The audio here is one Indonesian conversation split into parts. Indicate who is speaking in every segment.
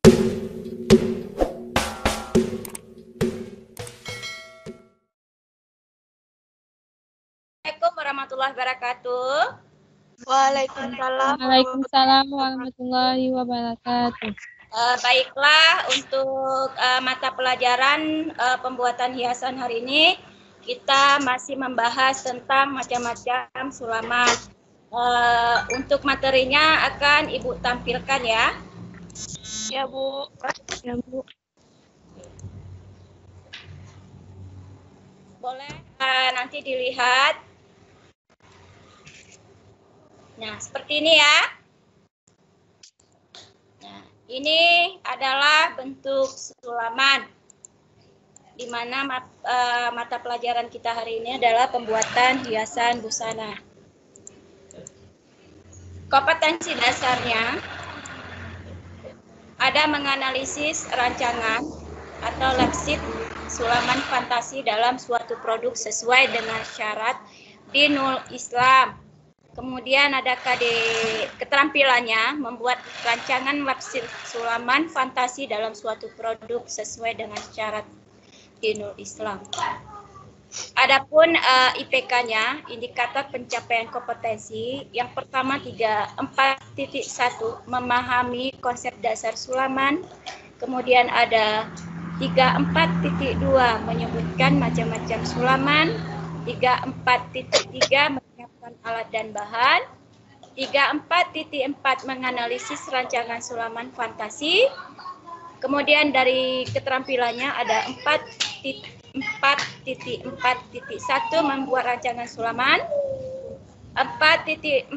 Speaker 1: Assalamualaikum warahmatullahi wabarakatuh.
Speaker 2: Waalaikumsalam.
Speaker 3: Waalaikumsalam warahmatullahi wabarakatuh.
Speaker 1: Baiklah, untuk mata pelajaran pembuatan hiasan hari ini kita masih membahas tentang macam-macam sulaman. Untuk materinya akan Ibu tampilkan ya.
Speaker 2: Ya, Bu.
Speaker 3: Ya, Bu.
Speaker 1: Boleh nanti dilihat. Nah, seperti ini ya. Nah, ini adalah bentuk sulaman, di mana mata pelajaran kita hari ini adalah pembuatan hiasan busana. Kompetensi dasarnya ada menganalisis rancangan atau lapsit sulaman fantasi dalam suatu produk sesuai dengan syarat dinul Islam. Kemudian ada keterampilannya membuat rancangan lapsit sulaman fantasi dalam suatu produk sesuai dengan syarat dinul Islam. Adapun IPK-nya, indikator pencapaian kompetensi, yang pertama 4.1 memahami konsep dasar sulaman, kemudian ada 34.2 menyebutkan macam-macam sulaman, 34.3 menyiapkan alat dan bahan, 34.4 menganalisis rancangan sulaman fantasi. Kemudian dari keterampilannya ada 4.4.1 membuat rancangan sulaman, 4.4.2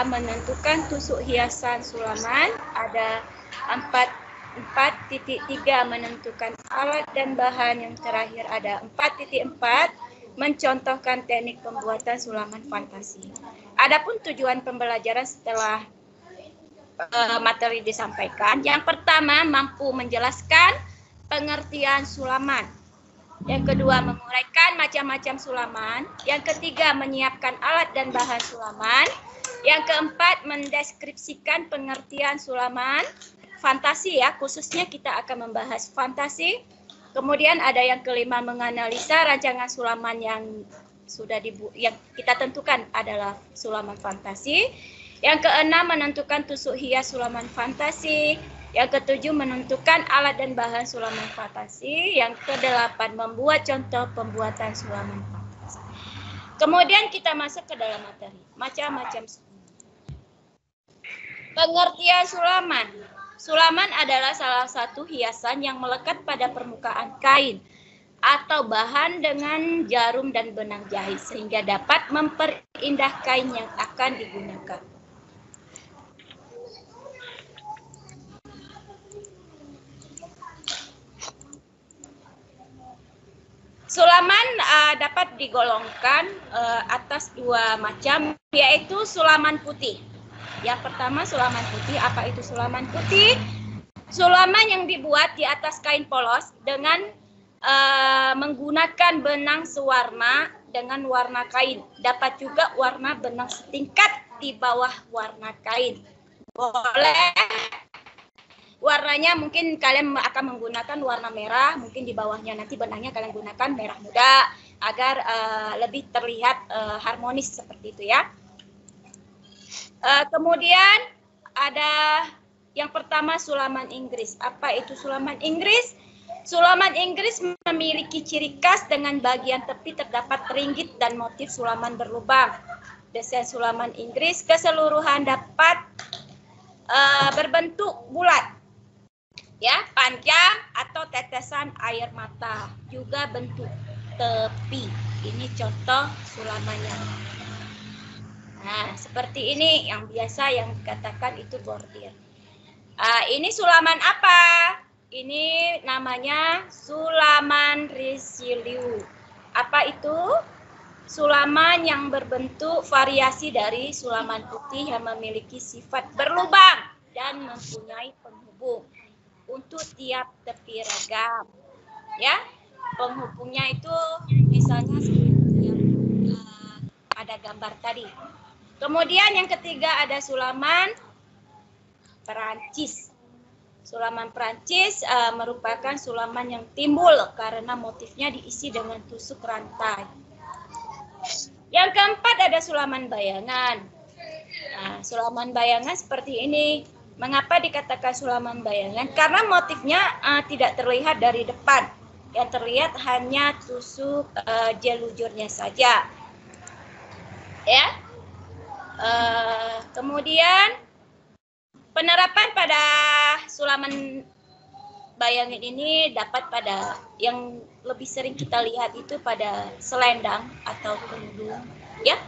Speaker 1: menentukan tusuk hiasan sulaman, ada 4.3 menentukan alat dan bahan, yang terakhir ada 4.4 mencontohkan teknik pembuatan sulaman fantasi. Adapun tujuan pembelajaran setelah materi disampaikan, yang pertama mampu menjelaskan pengertian sulaman, yang kedua menguraikan macam-macam sulaman, yang ketiga menyiapkan alat dan bahan sulaman, yang keempat mendeskripsikan pengertian sulaman fantasi ya, khususnya kita akan membahas fantasi. Kemudian ada yang kelima menganalisa rancangan sulaman yang yang kita tentukan adalah sulaman fantasi. Yang keenam menentukan tusuk hias sulaman fantasi. Yang ketujuh menentukan alat dan bahan sulaman fantasi. Yang kedelapan membuat contoh pembuatan sulaman fantasi. Kemudian kita masuk ke dalam materi, macam-macam sulaman. Pengertian sulaman. Sulaman adalah salah satu hiasan yang melekat pada permukaan kain atau bahan dengan jarum dan benang jahit sehingga dapat memperindah kain yang akan digunakan. Sulaman dapat digolongkan atas dua macam, yaitu sulaman putih. Yang pertama sulaman putih. Apa itu sulaman putih? Sulaman yang dibuat di atas kain polos dengan menggunakan benang sewarna dengan warna kain. Dapat juga warna benang setingkat di bawah warna kain. Boleh. Warnanya mungkin kalian akan menggunakan warna merah, mungkin di bawahnya nanti benangnya kalian gunakan merah muda agar lebih terlihat harmonis seperti itu ya. Kemudian ada yang pertama sulaman Inggris. Apa itu sulaman Inggris? Sulaman Inggris memiliki ciri khas dengan bagian tepi terdapat ringgit dan motif sulaman berlubang. Desain sulaman Inggris keseluruhan dapat berbentuk bulat, ya, panjang atau tetesan air mata. Juga bentuk tepi. Ini contoh sulamannya. Nah, seperti ini yang biasa yang dikatakan itu bordir. Ini sulaman apa? Ini namanya sulaman Richelieu. Apa itu? Sulaman yang berbentuk variasi dari sulaman putih yang memiliki sifat berlubang dan mempunyai penghubung untuk tiap tepi ragam. Ya, penghubungnya itu misalnya seperti yang ada gambar tadi. Kemudian yang ketiga ada sulaman Perancis. Sulaman Prancis merupakan sulaman yang timbul karena motifnya diisi dengan tusuk rantai. Yang keempat ada sulaman bayangan. Nah, sulaman bayangan seperti ini. Mengapa dikatakan sulaman bayangan? Karena motifnya tidak terlihat dari depan. Yang terlihat hanya tusuk jelujurnya saja. Ya. Kemudian penerapan pada sulaman bayangan ini dapat pada yang lebih sering kita lihat itu pada selendang atau kerudung, ya,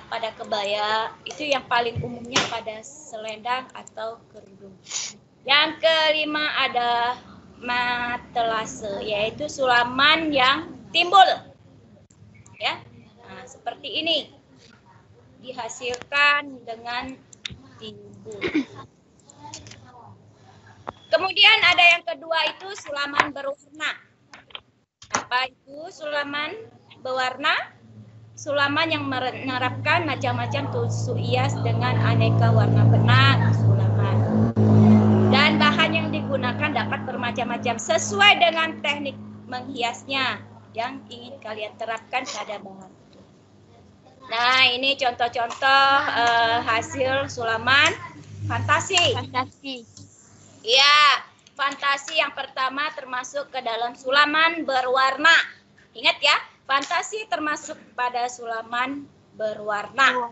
Speaker 1: pada kebaya itu yang paling umumnya pada selendang atau kerudung. Yang kelima ada matelase, yaitu sulaman yang timbul, ya, seperti ini, dihasilkan dengan timbul. Kemudian ada yang kedua itu sulaman berwarna. Apa itu sulaman berwarna? Sulaman yang menerapkan macam-macam tusuk hias dengan aneka warna benang sulaman. Dan bahan yang digunakan dapat bermacam-macam sesuai dengan teknik menghiasnya yang ingin kalian terapkan pada bahan. Nah, ini contoh-contoh hasil sulaman fantasi. Ya, fantasi yang pertama termasuk ke dalam sulaman berwarna. Ingat ya, fantasi termasuk pada sulaman berwarna.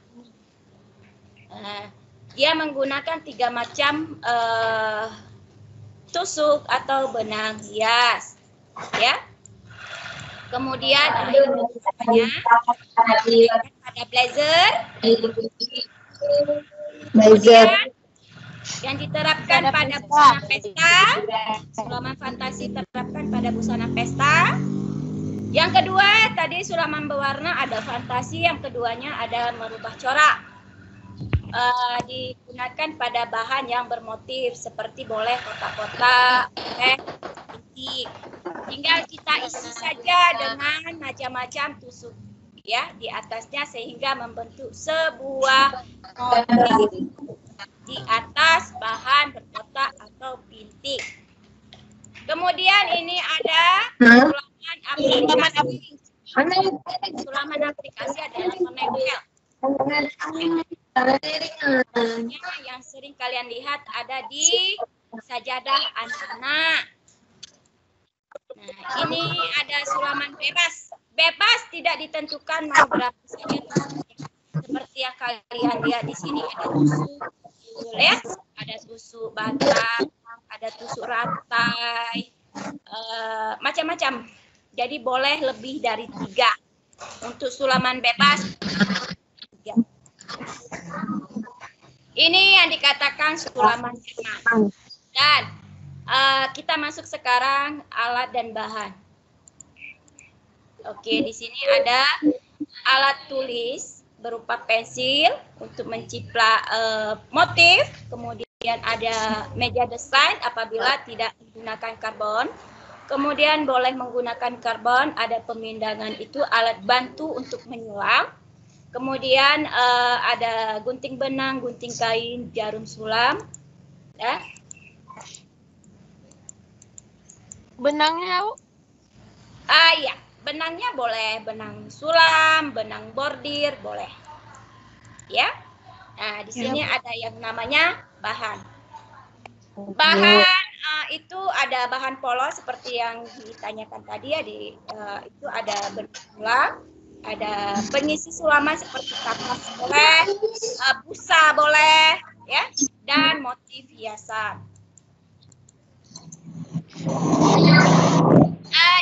Speaker 1: Dia menggunakan 3 macam tusuk atau benang hias, ya. Kemudian ada blazer. Yang diterapkan pada busana pesta, sulaman fantasi terapkan pada busana pesta. Yang kedua tadi sulaman berwarna ada fantasi, yang keduanya ada merubah corak. Digunakan pada bahan yang bermotif seperti boleh kotak-kotak, titik. Tinggal kita isi saja dengan macam-macam tusuk, ya, di atasnya sehingga membentuk sebuah motif di atas bahan berkotak atau bintik. Kemudian ini ada sulaman aplikasi. Sulaman aplikasi adalah menempel. Yang sering kalian lihat ada di sajadah anak-anak. Nah, ini ada sulaman bebas. Bebas tidak ditentukan mau berapa saja. Seperti yang kalian lihat di sini ada tusuk, ya, ada tusuk batang, ada tusuk rantai, macam-macam. Jadi boleh lebih dari 3. Untuk sulaman bebas 3. Ini yang dikatakan sulaman bebas. Dan kita masuk sekarang alat dan bahan. Oke, di sini ada alat tulis berupa pensil untuk menciplak motif. Kemudian ada meja desain apabila tidak menggunakan karbon. Kemudian boleh menggunakan karbon, ada pemindangan itu alat bantu untuk menyulam. Kemudian ada gunting benang, gunting kain, jarum sulam. Ya.
Speaker 2: Benangnya,
Speaker 1: Ya, benangnya boleh benang sulam, benang bordir, boleh. Ya. Nah, di sini ada yang namanya bahan. Bahan itu ada bahan polos seperti yang ditanyakan tadi ya, itu ada benang sulam, ada pengisi sulaman seperti kapas boleh, busa boleh, ya, dan motif hiasan.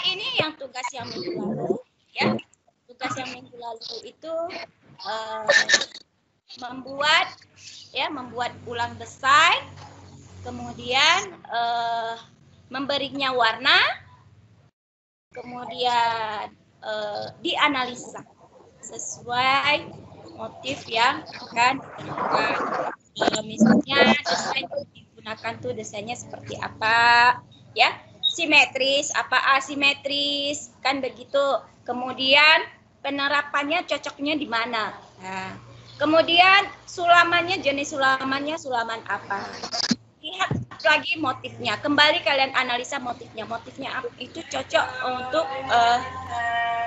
Speaker 1: Ini yang tugas yang minggu lalu, ya. Tugas yang minggu lalu itu membuat ulang desain, kemudian memberinya warna, kemudian dianalisa sesuai motif yang akan digunakan. Misalnya desain yang digunakan tuh desainnya seperti apa, ya, simetris, apa asimetris, kan begitu. Kemudian penerapannya cocoknya di mana. Nah, kemudian sulamannya, jenis sulamannya sulaman apa. Lihat lagi motifnya. Kembali kalian analisa motifnya. Motifnya itu cocok untuk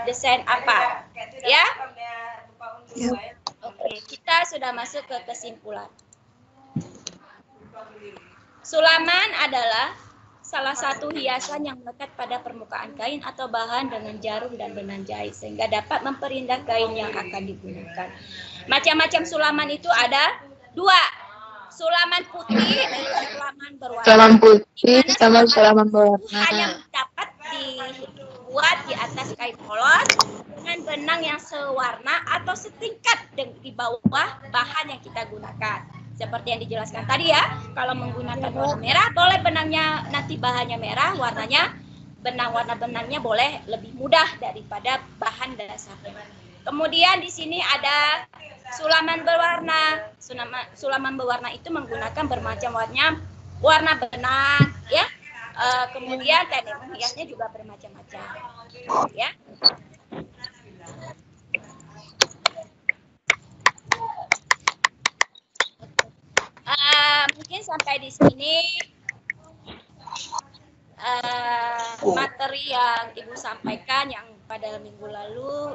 Speaker 1: desain apa? Ya? Oke, kita sudah masuk ke kesimpulan. Sulaman adalah salah satu hiasan yang melekat pada permukaan kain atau bahan dengan jarum dan benang jahit sehingga dapat memperindah kain yang akan digunakan. Macam-macam sulaman itu ada 2. Sulaman putih dan sulaman berwarna.
Speaker 3: Sulaman putih sama sulaman berwarna.
Speaker 1: Hanya dapat dibuat di atas kain polos dengan benang yang sewarna atau setingkat di bawah bahan yang kita gunakan. Seperti yang dijelaskan tadi ya, kalau menggunakan warna merah boleh benangnya nanti bahannya merah, warnanya warna benangnya boleh lebih mudah daripada bahan dasarnya. Kemudian di sini ada sulaman berwarna. Sulaman berwarna itu menggunakan bermacam warna benang, ya. Kemudian teknik menghiasnya juga bermacam-macam, ya. Mungkin sampai di sini materi yang Ibu sampaikan yang pada minggu lalu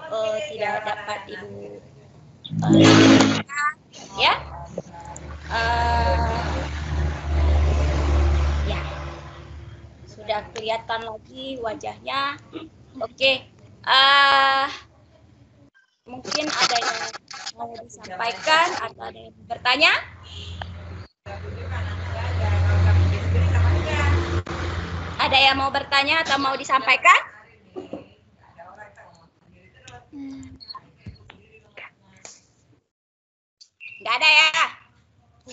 Speaker 1: tidak dapat Ibu ya. Ya, sudah kelihatan lagi wajahnya. Oke, mungkin ada yang mau disampaikan atau ada yang bertanya? Ada yang mau bertanya atau mau disampaikan? Nggak ada ya?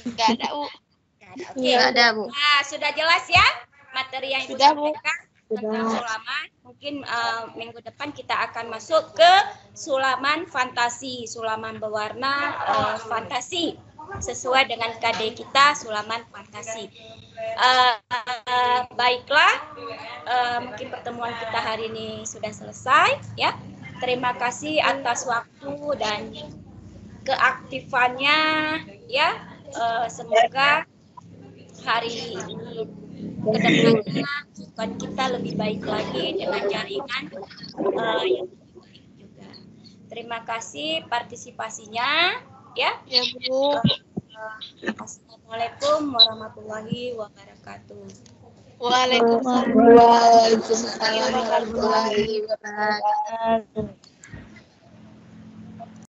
Speaker 2: Nggak ada, Bu.
Speaker 1: Oke.
Speaker 3: Nggak ada, Bu.
Speaker 1: Nah, sudah jelas ya materi yang Ibu
Speaker 2: Sudah, Bu.
Speaker 1: sampaikan tentang sulaman. Mungkin minggu depan kita akan masuk ke sulaman fantasi, sulaman berwarna fantasi. Sesuai dengan KD kita, sulaman fantasi. Baiklah, mungkin pertemuan kita hari ini sudah selesai, ya. Terima kasih atas waktu dan keaktifannya, ya. Semoga hari ini kedepannya kehidupan kita lebih baik lagi dengan jaringan yang lebih baik juga. Terima kasih partisipasinya, ya.
Speaker 2: Ya, Bu.
Speaker 1: Assalamualaikum warahmatullahi wabarakatuh.
Speaker 2: Waalaikumsalam.
Speaker 3: Waalaikumsalam warahmatullahi wabarakatuh.